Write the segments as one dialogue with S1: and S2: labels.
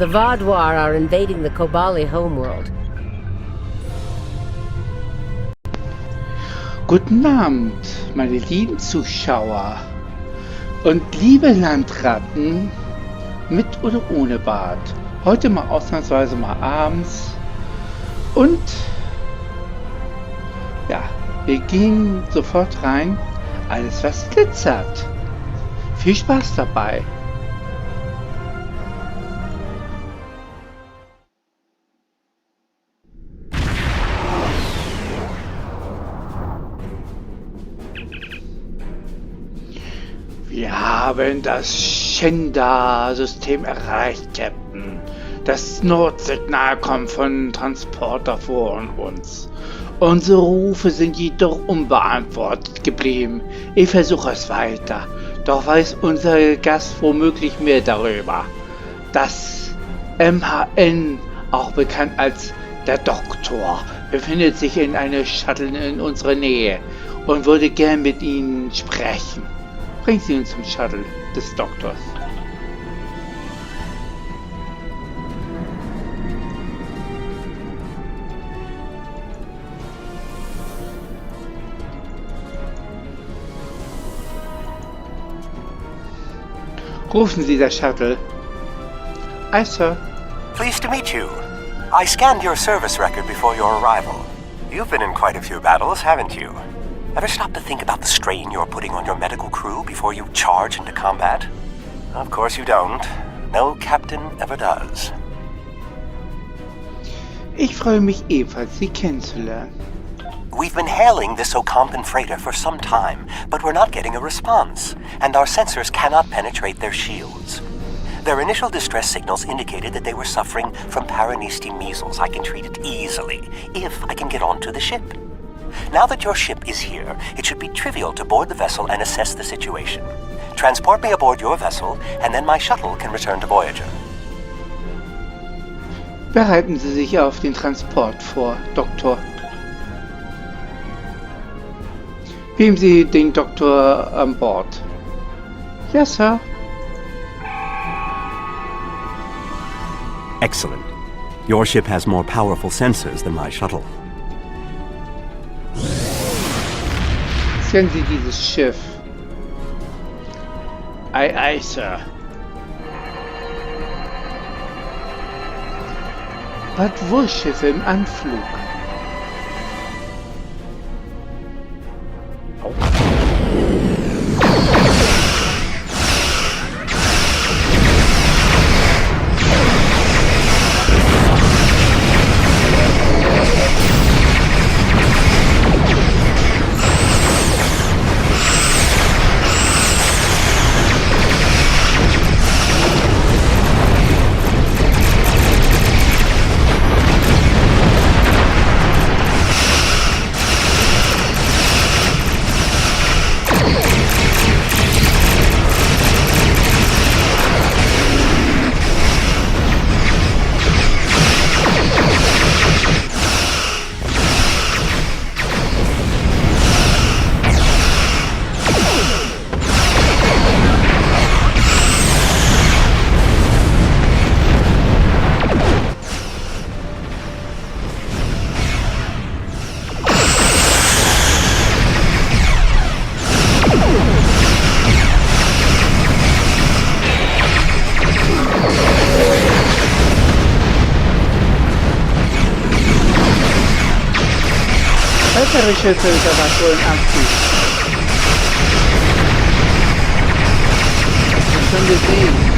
S1: The Vaadwaur are invading the Kobali homeworld.
S2: Guten Abend, meine lieben Zuschauer und liebe Landratten, mit oder ohne Bart. Heute mal ausnahmsweise mal abends und ja, wir gehen sofort rein. Alles was glitzert. Viel Spaß dabei. Wir haben das Schenda-System erreicht, Captain. Das Notsignal kommt von Transporter vor uns. Unsere Rufe sind jedoch unbeantwortet geblieben. Ich versuche es weiter, doch weiß unser Gast womöglich mehr darüber. Das MHN, auch bekannt als der Doktor, befindet sich in einer Shuttle in unserer Nähe und würde gern mit Ihnen sprechen. Bringen Sie uns zum Shuttle des Doktors. Rufen Sie das Shuttle. Aye, Sir.
S3: Pleased to meet you. I scanned your service record before your arrival. You've been in quite a few battles, haven't you? Ever stop to think about the strain you're putting on your medical crew before you charge into combat? Of course you don't. No captain ever does.
S2: Ich freue mich ebenfalls, Sie kennenzulernen.
S3: We've been hailing this Ocampan freighter for some time, but we're not getting a response, and our sensors cannot penetrate their shields. Their initial distress signals indicated that they were suffering from Paranesti measles. I can treat it easily, if I can get onto the ship. Now that your ship is here, it should be trivial to board the vessel and assess the situation. Transport me aboard your vessel, and then my shuttle can return to Voyager.
S2: Bereiten Sie sich auf den Transport vor, Doktor. Geben Sie den Doktor an Bord. Ja, Sir.
S3: Excellent. Your ship has more powerful sensors than my shuttle.
S2: Scannen Sie dieses Schiff. Aye, aye, Sir. Bad-Wurst-Schiffe im Anflug. Weitere Schiffe unter Wasser im Anflug. Das können wir sehen.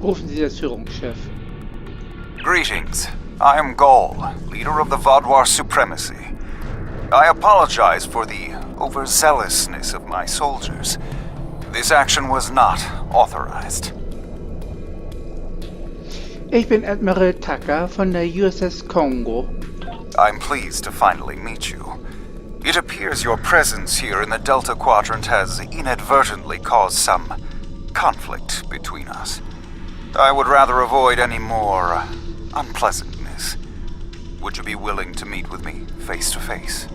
S2: Rufen Sie das Führungschef.
S4: Greetings. I am Gaul, leader of the Vaudouar supremacy. I apologize for the overzealousness of my soldiers. This action was not authorized.
S2: Ich bin Admiral Tucker von der USS Kongo.
S4: I'm pleased to finally meet you. It appears your presence here in the Delta Quadrant has inadvertently caused some conflict between us. I would rather avoid any more unpleasantness. Would you be willing to meet with me face to face?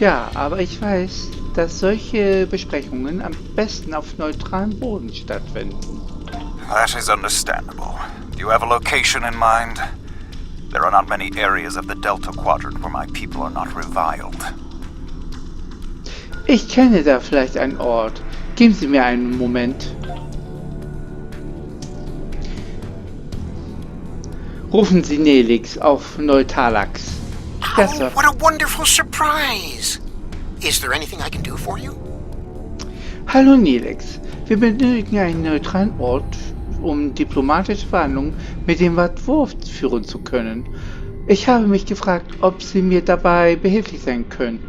S2: Ja, aber ich weiß, dass solche Besprechungen am besten auf neutralem Boden stattfinden.
S4: That is understandable. Do you have a location in mind? There are not many areas of the Delta Quadrant where my people are not reviled.
S2: Ich kenne da vielleicht einen Ort. Geben Sie mir einen Moment. Rufen Sie Nelix auf Neutalax. Ja,
S5: Oh,
S2: Sir.
S5: what a wonderful surprise! Is there anything I can do for you?
S2: Hallo Nelix. Wir benötigen einen neutralen Ort, um diplomatische Verhandlungen mit dem Vadwurf führen zu können. Ich habe mich gefragt, ob Sie mir dabei behilflich sein können.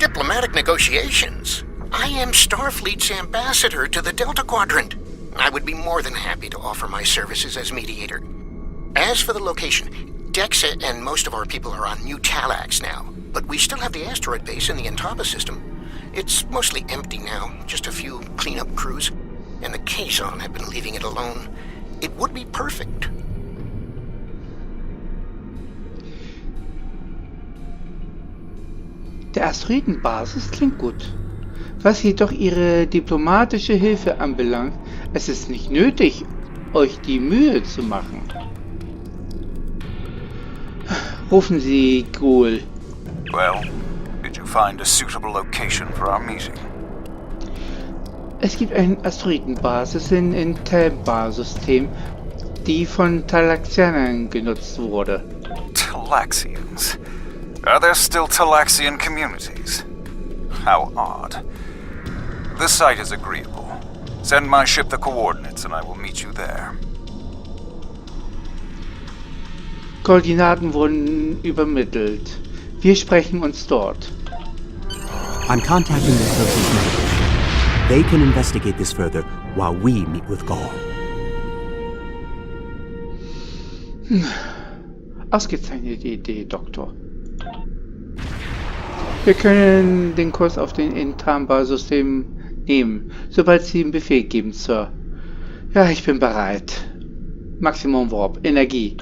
S5: Diplomatic negotiations? I am Starfleet's ambassador to the Delta Quadrant. I would be more than happy to offer my services as mediator. As for the location, Dexa and most of our people are on New Talax now, but we still have the asteroid base in the Intaba system. It's mostly empty now, just a few cleanup crews, and the Kazon have been leaving it alone. It would be perfect.
S2: Der Asteroidenbasis klingt gut. Was jedoch Ihre diplomatische Hilfe anbelangt, es ist nicht nötig, euch die Mühe zu machen. Rufen Sie Ghoul.
S4: Well, did you find a suitable location for our meeting?
S2: Es gibt eine Asteroidenbasis in Intaba-System, die von Talaxianern genutzt wurde.
S4: Talaxians? Are there still Talaxian communities? How odd. The site is agreeable. Send my ship the coordinates and I will meet you there.
S2: Koordinaten wurden übermittelt. Wir sprechen uns dort.
S3: I'm contacting the Associate Medical. They can investigate this further while we meet with Gaul.
S2: Ausgezeichnete Idee, Doktor. Wir können den Kurs auf den Intamba-System nehmen, sobald Sie den Befehl geben, Sir. Ja, ich bin bereit. Maximum Warp, Energie.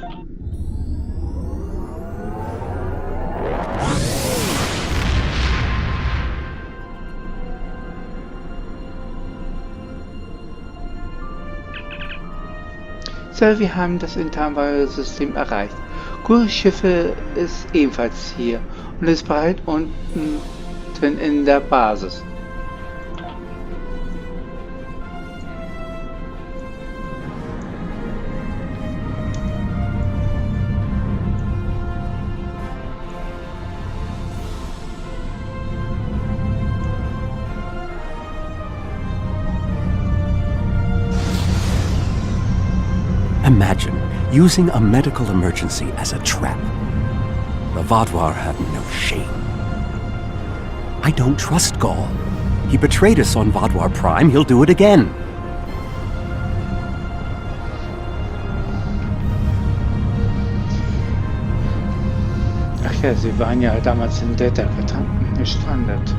S2: Sir, wir haben das Intamba-System erreicht. Kursschiffe ist ebenfalls hier und ist bereit unten in der Basis.
S3: Imagine using a medical emergency as a trap. The Vaudouar have no shame. I don't trust Gaul. He betrayed us on Vaudouar Prime. He'll do it again.
S2: Ach ja, Sie waren ja damals in Delta-Quadranten gestrandet.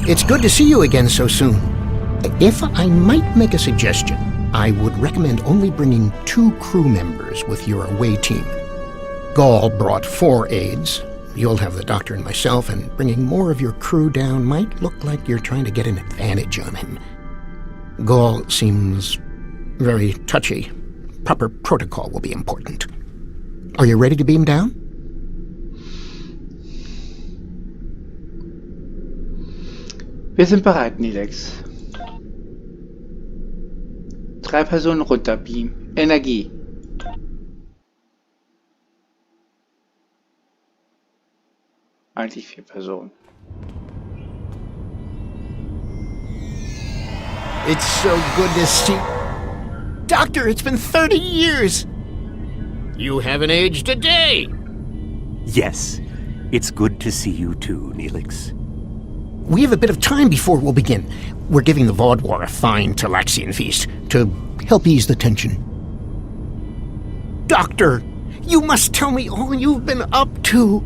S5: It's good to see you again so soon. If I might make a suggestion, I would recommend only bringing 2 crew members with your away team. Gaul brought 4 aides. You'll have the doctor and myself, and bringing more of your crew down might look like you're trying to get an advantage on him. Gaul seems very touchy. Proper protocol will be important. Are you ready to beam down?
S2: Wir sind bereit, Nilex. 3 Personen runterbeamen. Energie. Eigentlich 4 Personen.
S5: It's so good to see... Doctor, it's been 30 years! You haven't aged a day!
S3: Yes, it's good to see you too, Neelix.
S5: We have a bit of time before we'll begin. We're giving the Vaudouar a fine Talaxian feast to help ease the tension. Doctor, you must tell me all you've been up to.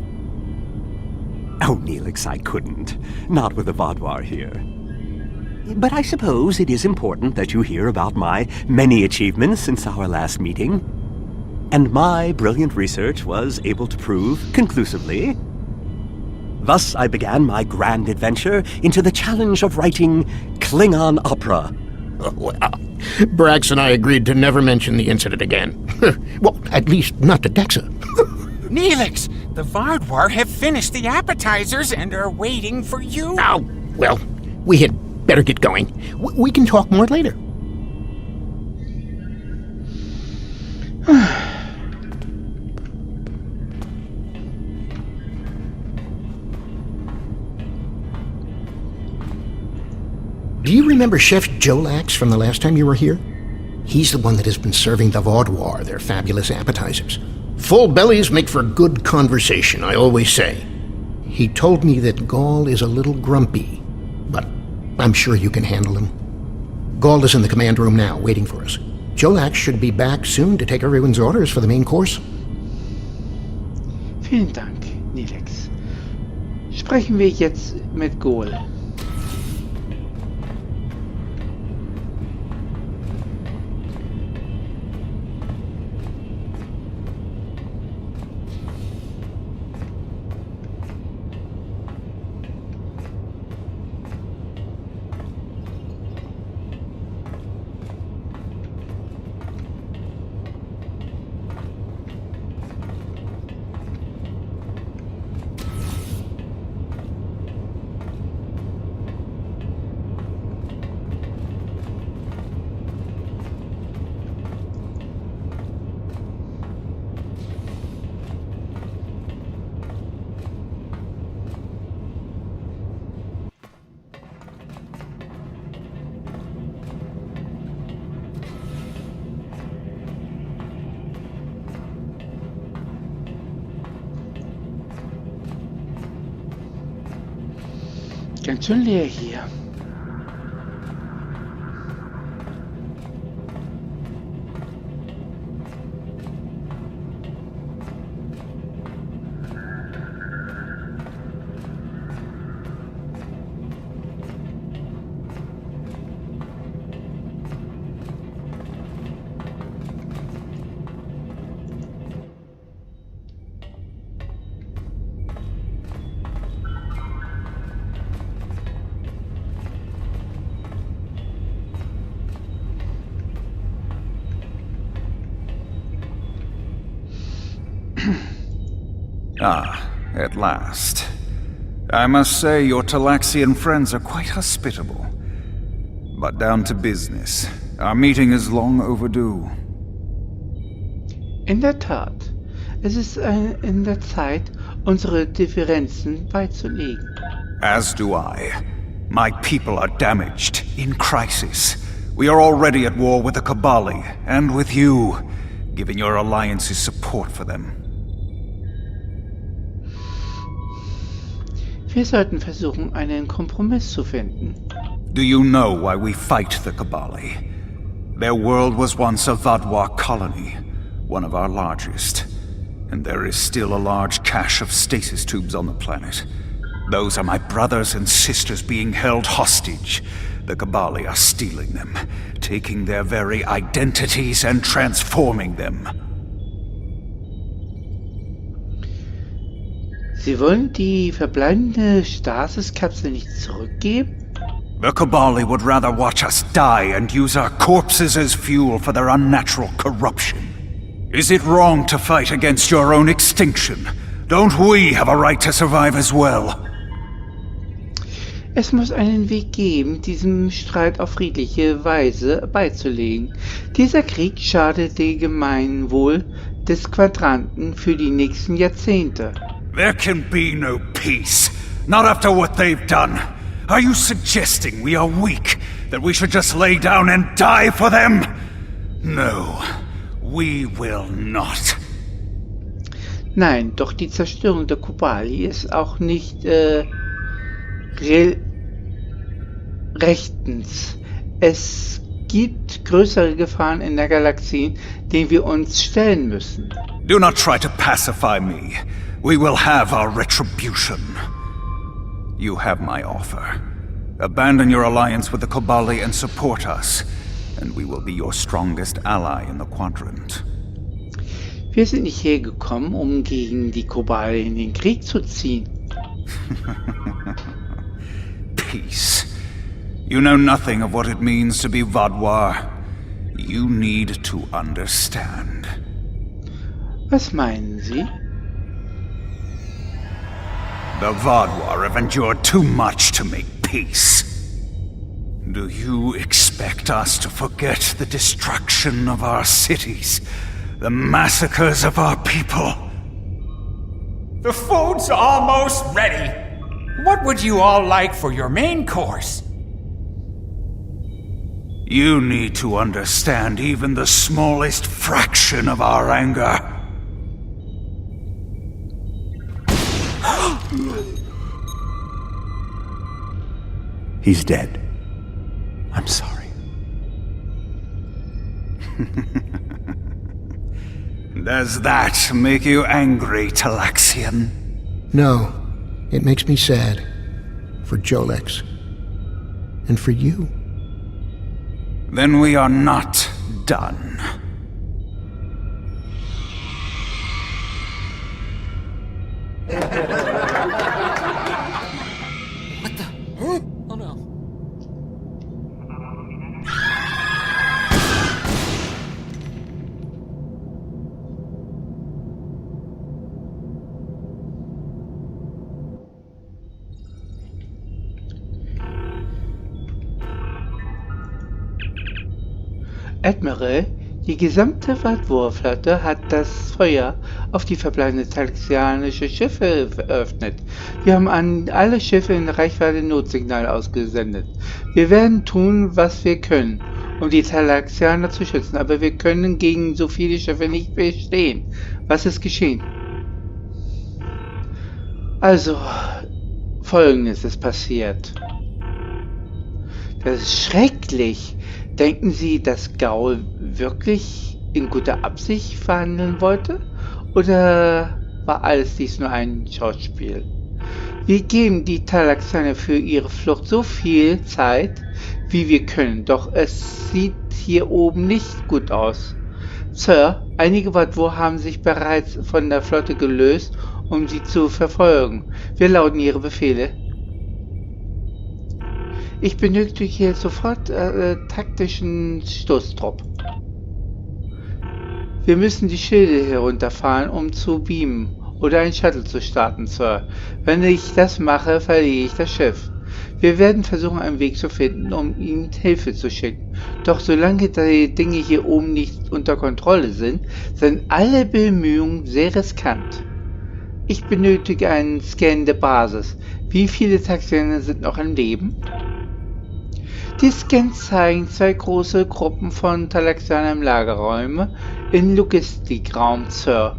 S3: Oh, Neelix, I couldn't. Not with the Vaudouar here. But I suppose it is important that you hear about my many achievements since our last meeting. And my brilliant research was able to prove conclusively. Thus I began my grand adventure into the challenge of writing Klingon opera.
S5: Oh, well, Brax and I agreed to never mention the incident again. Well, at least not to Dexa.
S6: Neelix, the Vaudouar have finished the appetizers and are waiting for you.
S5: Oh, well, we had better get going. We can talk more later. Do you remember Chef Jolax from the last time you were here? He's the one that has been serving the Vaudouar their fabulous appetizers. Full bellies make for good conversation, I always say. He told me that Gaul is a little grumpy, but I'm sure you can handle him. Gaul is in the command room now, waiting for us. Jolax should be back soon to take everyone's orders for the main course.
S2: Vielen Dank, Nilex. Sprechen wir jetzt mit Gaul. Ganz schön leer hier.
S4: Ah, at last. I must say your Talaxian friends are quite hospitable. But down to business. Our meeting is long overdue.
S2: In der Tat. Es ist in der Zeit, unsere Differenzen beizulegen.
S4: As do I. My people are damaged, in crisis. We are already at war with the Kabali, and with you, giving your alliances support for them.
S2: Wir sollten versuchen, einen Kompromiss zu finden.
S4: Do you know why we fight the Kabali? Their world was once a Vaudouar colony, one of our largest. And there is still a large cache of stasis tubes on the planet. Those are my brothers and sisters being held hostage. The Kabali are stealing them, taking their very identities and transforming them.
S2: Sie wollen die verbleibende Stasis-Kapsel nicht zurückgeben?
S4: The Kobali would rather watch us die and use our corpses as fuel for their unnatural corruption. Is it wrong to fight against your own extinction? Don't we have a right to survive as well?
S2: Es muss einen Weg geben, diesem Streit auf friedliche Weise beizulegen. Dieser Krieg schadet dem Gemeinwohl des Quadranten für die nächsten Jahrzehnte.
S4: There can be no peace, not after what they've done. Are you suggesting we are weak, that we should just lay down and die for them? No, we will not.
S2: Nein, doch die Zerstörung der Kobali ist auch nicht rechtens. Es gibt größere Gefahren in der Galaxie, denen wir uns stellen müssen.
S4: Do not try to pacify me. We will have our retribution. You have my offer. Abandon your alliance with the Kobali and support us, and we will be your strongest ally in the Quadrant.
S2: Wir sind nicht hergekommen, um gegen die Kobali in den Krieg zu ziehen.
S4: Peace. You know nothing of what it means to be Vadwar. You need to understand.
S2: Was meinen Sie?
S4: The Vadwar have endured too much to make peace. Do you expect us to forget the destruction of our cities? The massacres of our people?
S6: The food's almost ready. What would you all like for your main course?
S4: You need to understand even the smallest fraction of our anger.
S7: He's dead. I'm sorry.
S4: Does that make you angry, Talaxian?
S5: No, it makes me sad. For Jolex. And for you.
S4: Then we are not done.
S8: What the? Huh? Oh no.
S2: Admiral, die gesamte Vadwar-Flotte hat das Feuer auf die verbleibenden talaxianische Schiffe eröffnet. Wir haben an alle Schiffe in Reichweite Notsignal ausgesendet. Wir werden tun, was wir können, um die Talaxianer zu schützen, aber wir können gegen so viele Schiffe nicht bestehen. Was ist geschehen? Also, Folgendes ist passiert. Das ist schrecklich. Denken Sie, dass Gaul wirklich in guter Absicht verhandeln wollte? Oder war alles dies nur ein Schauspiel? Wir geben die Talaxianer für ihre Flucht so viel Zeit, wie wir können, doch es sieht hier oben nicht gut aus. Sir, einige Vadwar haben sich bereits von der Flotte gelöst, um sie zu verfolgen. Wir lauten Ihre Befehle. Ich benötige hier sofort taktischen Stoßtrupp. Wir müssen die Schilde herunterfahren, um zu beamen oder ein Shuttle zu starten, Sir. Wenn ich das mache, verliere ich das Schiff. Wir werden versuchen, einen Weg zu finden, um Ihnen Hilfe zu schicken. Doch solange die Dinge hier oben nicht unter Kontrolle sind, sind alle Bemühungen sehr riskant. Ich benötige einen Scan der Basis. Wie viele Taxianer sind noch am Leben? Die Scans zeigen zwei große Gruppen von Talaxianern im Lagerräume im Logistikraum, Sir.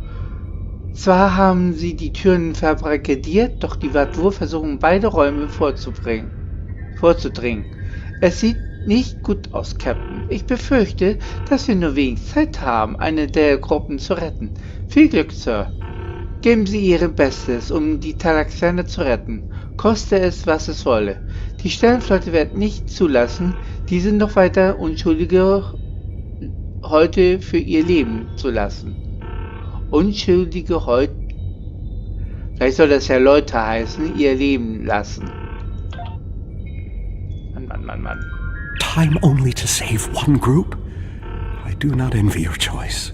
S2: Zwar haben sie die Türen verbarrikadiert, doch die Vadwar versuchen beide Räume vorzudringen. Es sieht nicht gut aus, Captain. Ich befürchte, dass wir nur wenig Zeit haben, eine der Gruppen zu retten. Viel Glück, Sir. Geben Sie Ihr Bestes, um die Talaxianer zu retten, koste es, was es wolle. Die Sternflotte wird nicht zulassen, diese noch weiter Unschuldige heute für ihr Leben zu lassen. Unschuldige heute, vielleicht soll das ja Leute heißen, ihr Leben lassen. Mann.
S7: Time only to save one group? I do not envy your choice.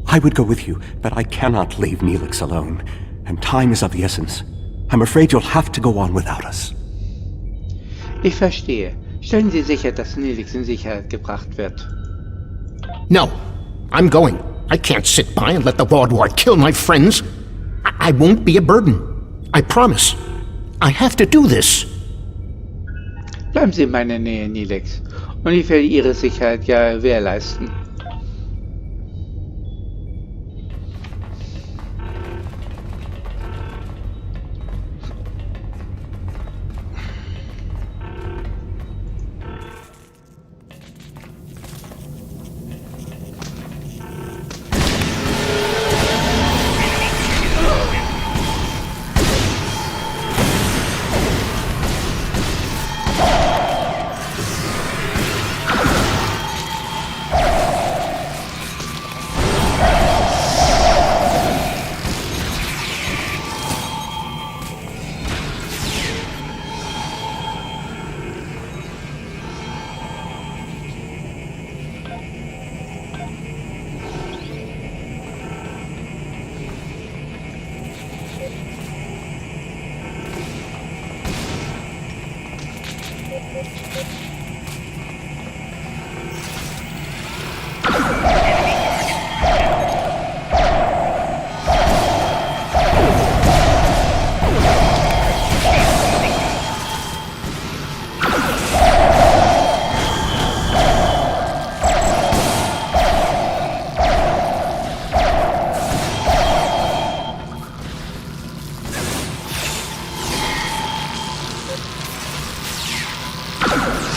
S7: I would go with you, but I cannot leave Neelix alone. And time is of the essence. I'm afraid you'll have to go on without us.
S2: Ich verstehe. Stellen Sie sicher, dass Neelix in Sicherheit gebracht wird.
S5: No, I'm going. I can't sit by and let the Vaudouard kill my friends. I won't be a burden. I promise. I have to do this.
S2: Bleiben Sie in meiner Nähe, Neelix. Und ich werde Ihre Sicherheit gewährleisten.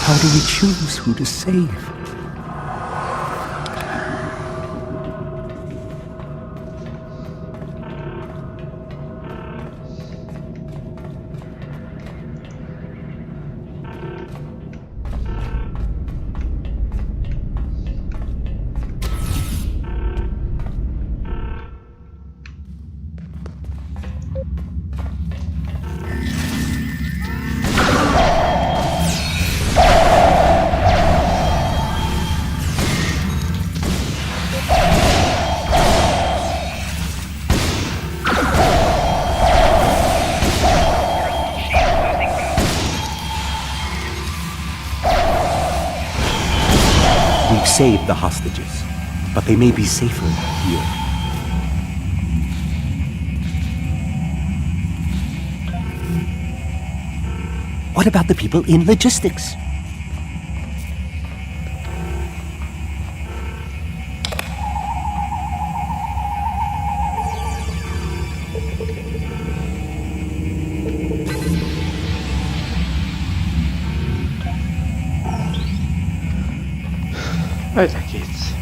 S7: How do we choose who to save? We've saved the hostages, but they may be safer here. What about the people in logistics?
S2: Weiter geht's.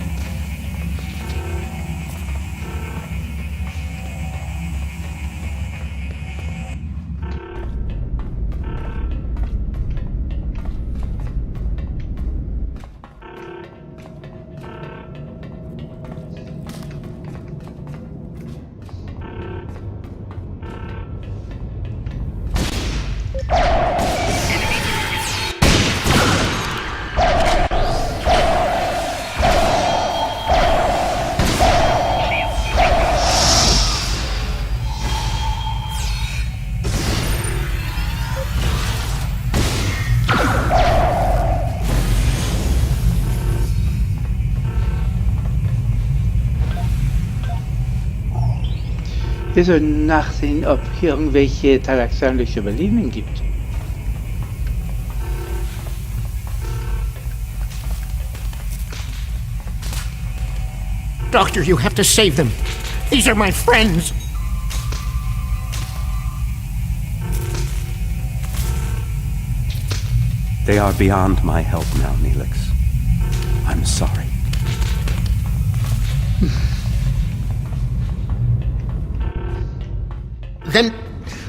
S2: Wir sollten nachsehen, ob hier irgendwelche talaxianische Überlebenden gibt.
S5: Doctor, you have to save them. These are my friends.
S7: They are beyond my help now, Neelix. I'm sorry.
S5: Then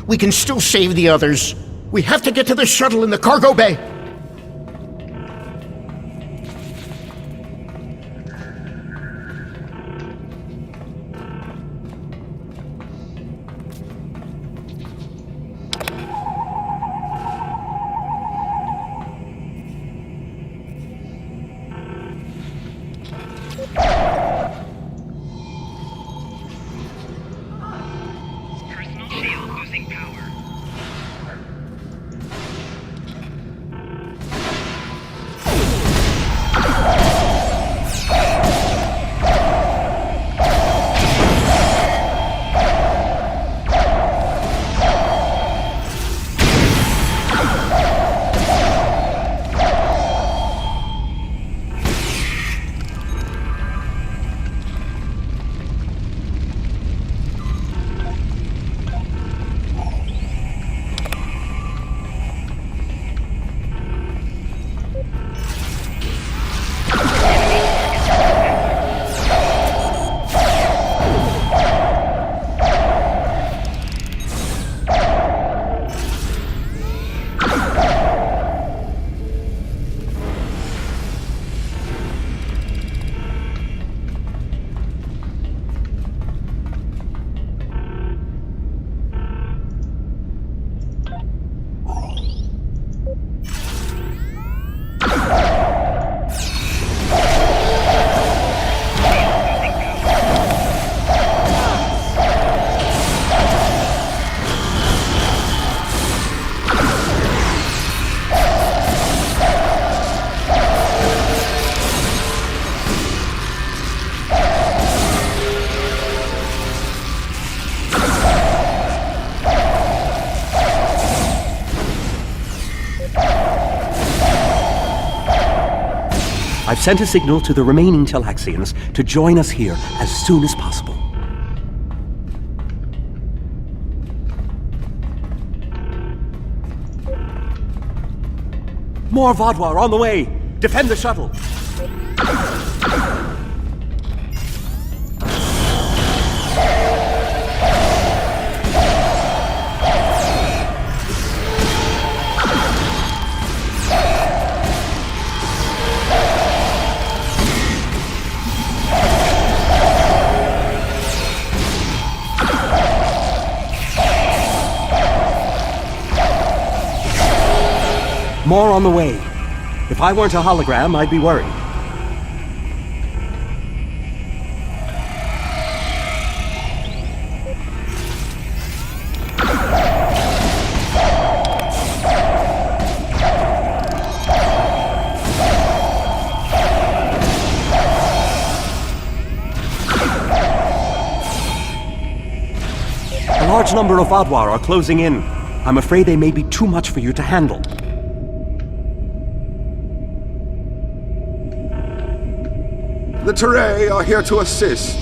S5: we can still save the others. We have to get to the shuttle in the cargo bay.
S7: I've sent a signal to the remaining Talaxians to join us here as soon as possible. More Vaadwaur on the way! Defend the shuttle! More on the way. If I weren't a hologram, I'd be worried. A large number of Vaadwaur are closing in. I'm afraid they may be too much for you to handle.
S9: The Teray are here to assist.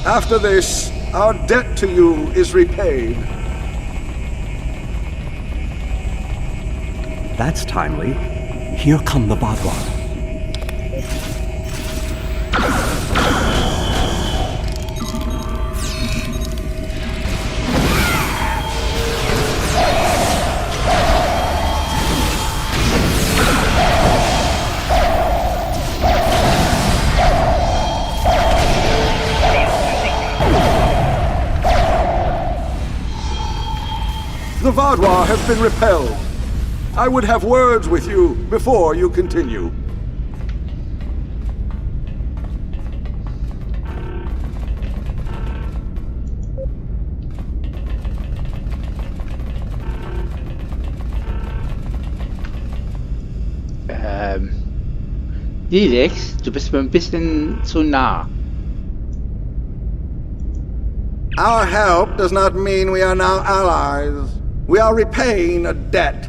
S9: After this, our debt to you is repaid.
S7: That's timely. Here come the Vaadwaur.
S9: The Vaadwaur have been repelled. I would have words with you before you continue.
S2: Lilex, du bist mir ein bisschen zu nah.
S9: Our help does not mean we are now allies. We are repaying a debt.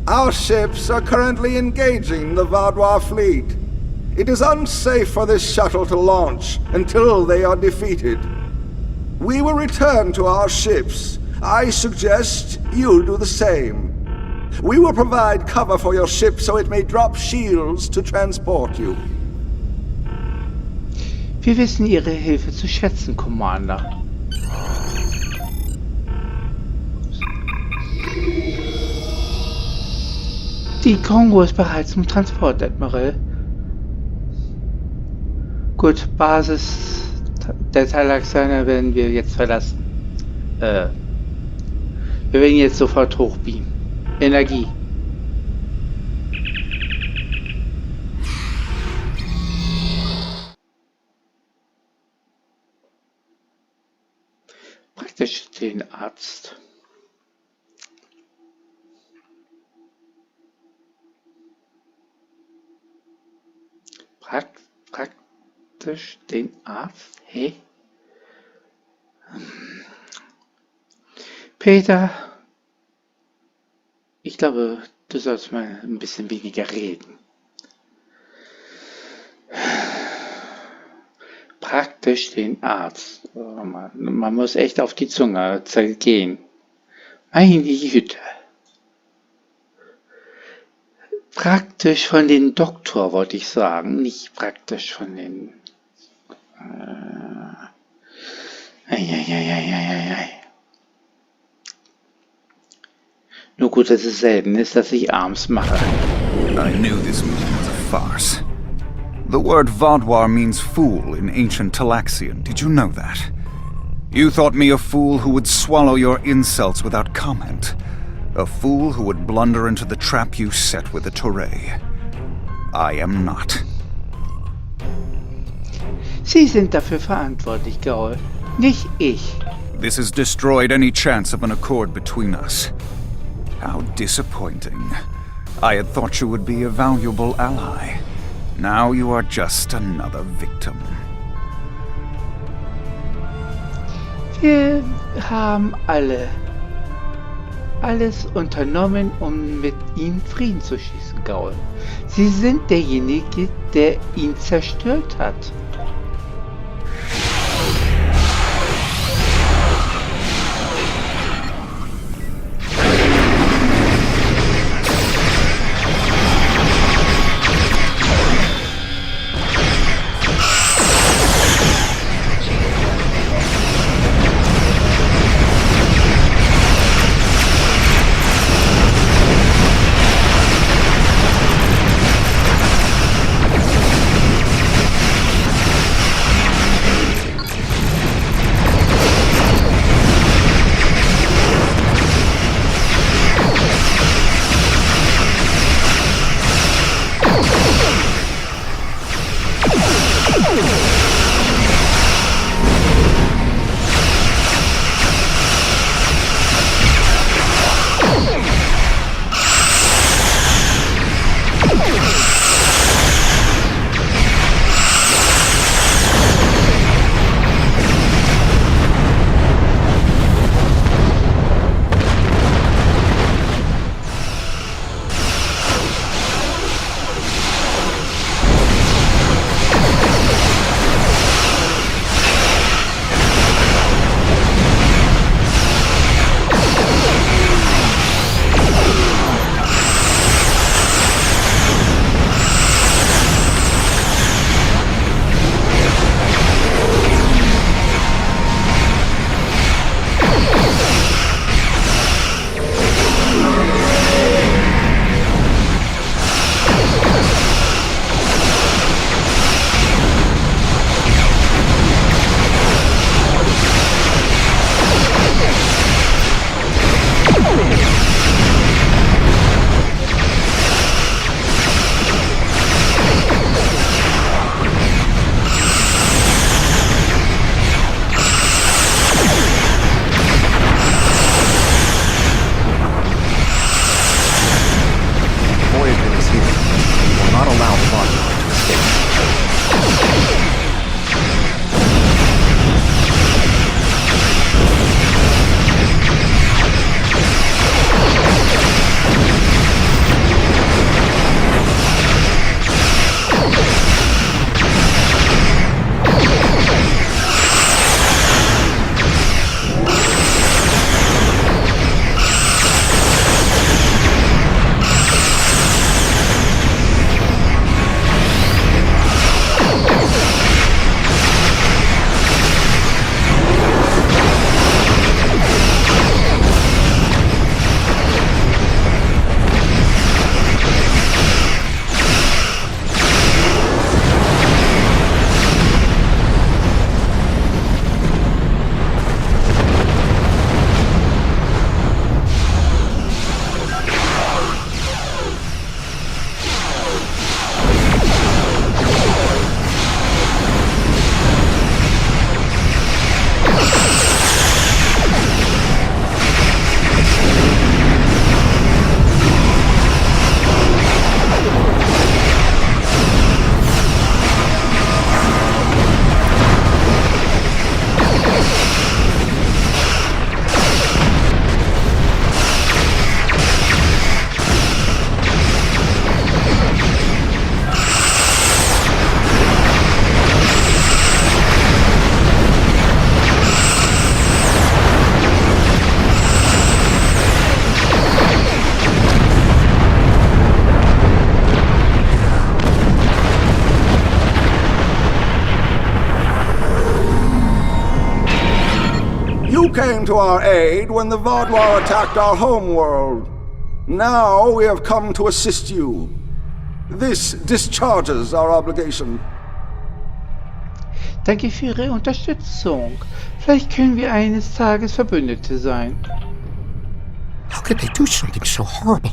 S9: Our ships are currently engaging the Vaadwaur fleet. It is unsafe for this shuttle to launch until they are defeated. We will return to our ships. I suggest you do the same. We will provide cover for your ship so it may drop shields to transport you.
S2: Wir wissen Ihre Hilfe zu schätzen, Commander. Die Kongo ist bereit zum Transport, Admiral. Gut, Basis der Talaxianer werden wir jetzt verlassen. Wir werden jetzt sofort hochbeamen. Energie. Praktisch den Arzt. Praktisch den Arzt? Hey? Peter, ich glaube, du sollst mal ein bisschen weniger reden. Praktisch den Arzt. Oh Mann, man muss echt auf die Zunge zergehen. Meine Güte. Praktisch von den Doktor, wollte ich sagen, nicht praktisch von den... Nur gut, dass es selten ist, dass ich abends mache.
S4: I knew this meeting was a farce. The word Vaadwaur means fool in ancient Talaxian. Did you know that? You thought me a fool who would swallow your insults without comment. A fool who would blunder into the trap you set with the Teray. I am not.
S2: Sie sind dafür verantwortlich, Gaul. Nicht ich.
S4: This has destroyed any chance of an accord between us. How disappointing. I had thought you would be a valuable ally. Now you are just another victim.
S2: Wir haben alle alles unternommen, um mit ihm Frieden zu schließen, Gaul. Sie sind derjenige, der ihn zerstört hat.
S9: came to our aid when the Vaudouar attacked our homeworld. Now we have come to assist you. This discharges our obligation.
S2: Danke für Ihre Unterstützung. Vielleicht können wir eines Tages Verbündete sein.
S5: How could they do something so horrible?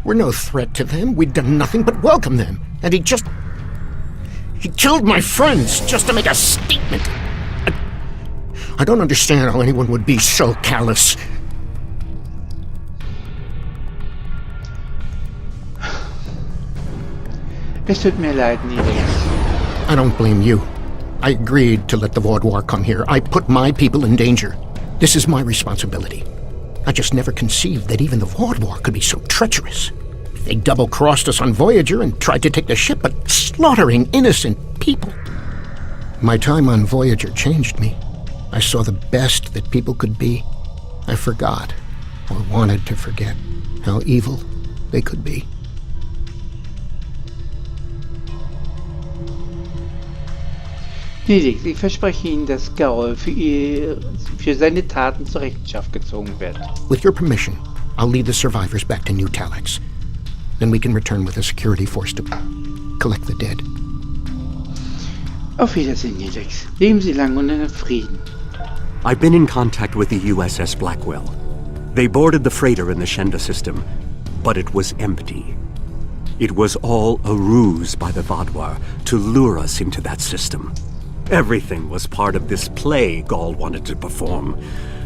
S5: We're no threat to them. We'd done nothing but welcome them. And he killed my friends just to make a statement. I don't understand how anyone would be so callous.
S2: Es tut mir leid, Nils.
S5: I don't blame you. I agreed to let the Vaudouar come here. I put my people in danger. This is my responsibility. I just never conceived that even the Vaudouar could be so treacherous. They double-crossed us on Voyager and tried to take the ship, but slaughtering innocent people. My time on Voyager changed me. I saw the best that people could be. I forgot, or wanted to forget, how evil they could be.
S2: Felix, ich verspreche Ihnen, dass Gaul für seine Taten zur Rechenschaft gezogen wird.
S5: With your permission, I'll lead the survivors back to New Talax. Then we can return with a security force to collect the dead.
S2: Auf Wiedersehen, Felix. Leben Sie lang und in Frieden.
S7: I've been in contact with the USS Blackwell. They boarded the freighter in the Shenda system, but it was empty. It was all a ruse by the Vaudouar to lure us into that system. Everything was part of this play Gaul wanted to perform,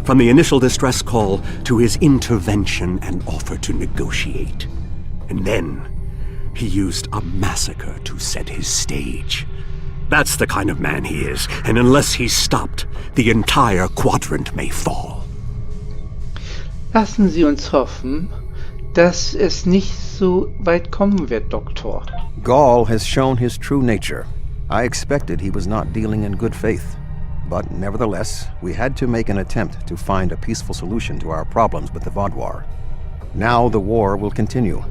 S7: from the initial distress call to his intervention and offer to negotiate. And then he used a massacre to set his stage. That's the kind of man he is, and unless he's stopped, the entire quadrant may fall.
S2: Lassen Sie uns hoffen, dass es nicht so weit kommen wird, Doktor.
S10: Gaul has shown his true nature. I expected he was not dealing in good faith. But nevertheless, we had to make an attempt to find a peaceful solution to our problems with the Vaudouar. Now the war will continue.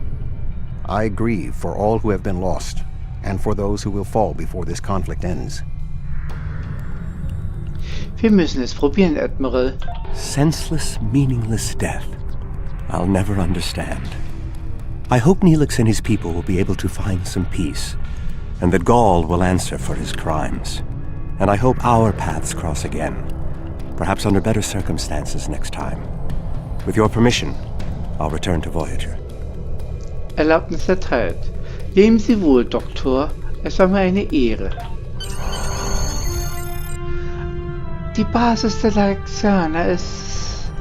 S10: I grieve for all who have been lost, and for those who will fall before this conflict ends.
S2: Wir müssen es probieren, Admiral.
S7: Senseless, meaningless death. I'll never understand. I hope Neelix and his people will be able to find some peace, and that Gaul will answer for his crimes. And I hope our paths cross again, perhaps under better circumstances next time. With your permission, I'll return to Voyager.
S2: Erlaubnis erteilt. Leben Sie wohl, Doktor. Es war mir eine Ehre. Die Basis der Laxianer ist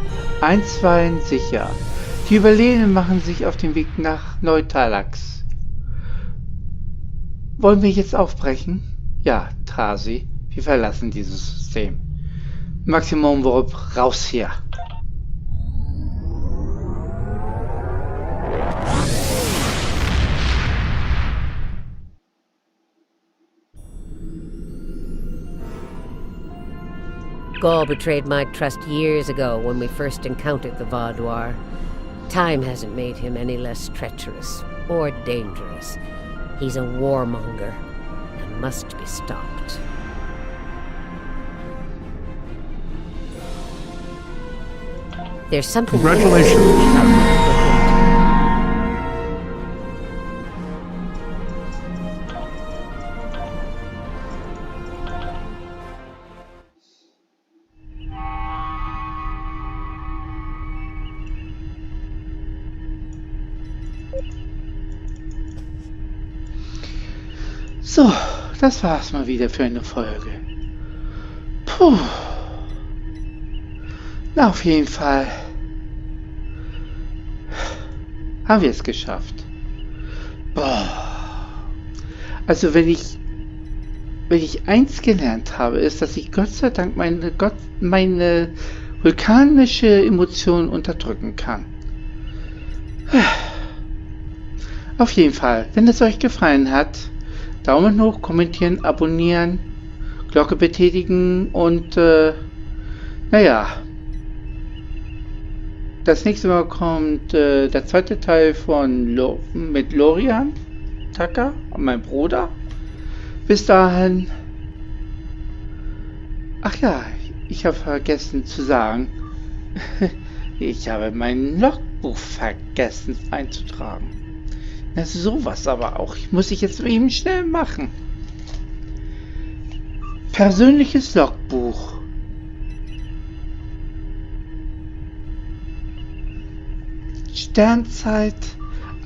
S2: einstweilen sicher. Die Überlebenden machen sich auf den Weg nach Neutalax. Wollen wir jetzt aufbrechen? Ja, Trasi. Wir verlassen dieses System. Maximum Warp, raus hier.
S1: Gaul betrayed my trust years ago when we first encountered the Vaudouar. Time hasn't made him any less treacherous or dangerous. He's a warmonger and must be stopped. There's something...
S6: Congratulations.
S2: So, das war's mal wieder für eine Folge. Puh. Na, auf jeden Fall haben wir es geschafft. Boah. Also wenn ich eins gelernt habe, ist, dass ich Gott sei Dank meine vulkanische Emotion unterdrücken kann. Auf jeden Fall, wenn es euch gefallen hat, Daumen hoch, kommentieren, abonnieren, Glocke betätigen und naja, das nächste Mal kommt der zweite Teil von mit Lorian Tucker, mein Bruder. Bis dahin, ach ja, ich habe vergessen zu sagen, ich habe mein Logbuch vergessen einzutragen. Na, sowas aber auch. Muss ich jetzt eben schnell machen. Persönliches Logbuch. Sternzeit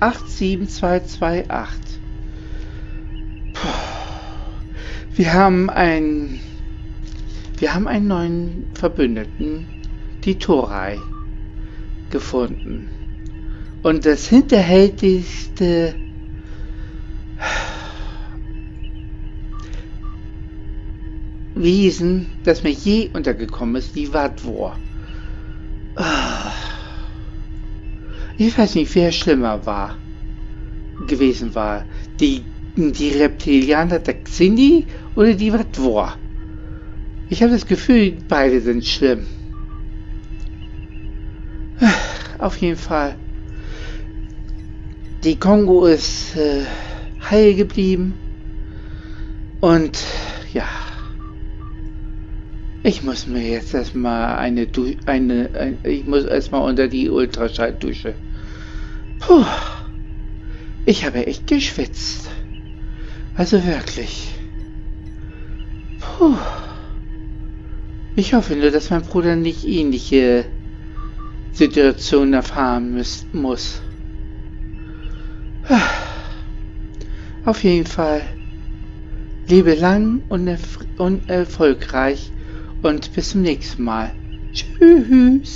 S2: 87228. Puh. Wir haben einen neuen Verbündeten, die Torai, gefunden. Und das hinterhältigste Wesen, das mir je untergekommen ist, die Vaudouar. Ich weiß nicht, wer schlimmer gewesen war. Die Reptilianer der Xindi oder die Vatwar. Ich habe das Gefühl, beide sind schlimm. Auf jeden Fall. Die Kongo ist heil geblieben. Und ja. Ich muss mir jetzt erstmal ich muss erstmal unter die Ultraschalldusche. Puh. Ich habe echt geschwitzt. Also wirklich. Puh. Ich hoffe nur, dass mein Bruder nicht ähnliche Situationen erfahren muss. Auf jeden Fall. Lebe lang und erfolgreich und bis zum nächsten Mal. Tschüss.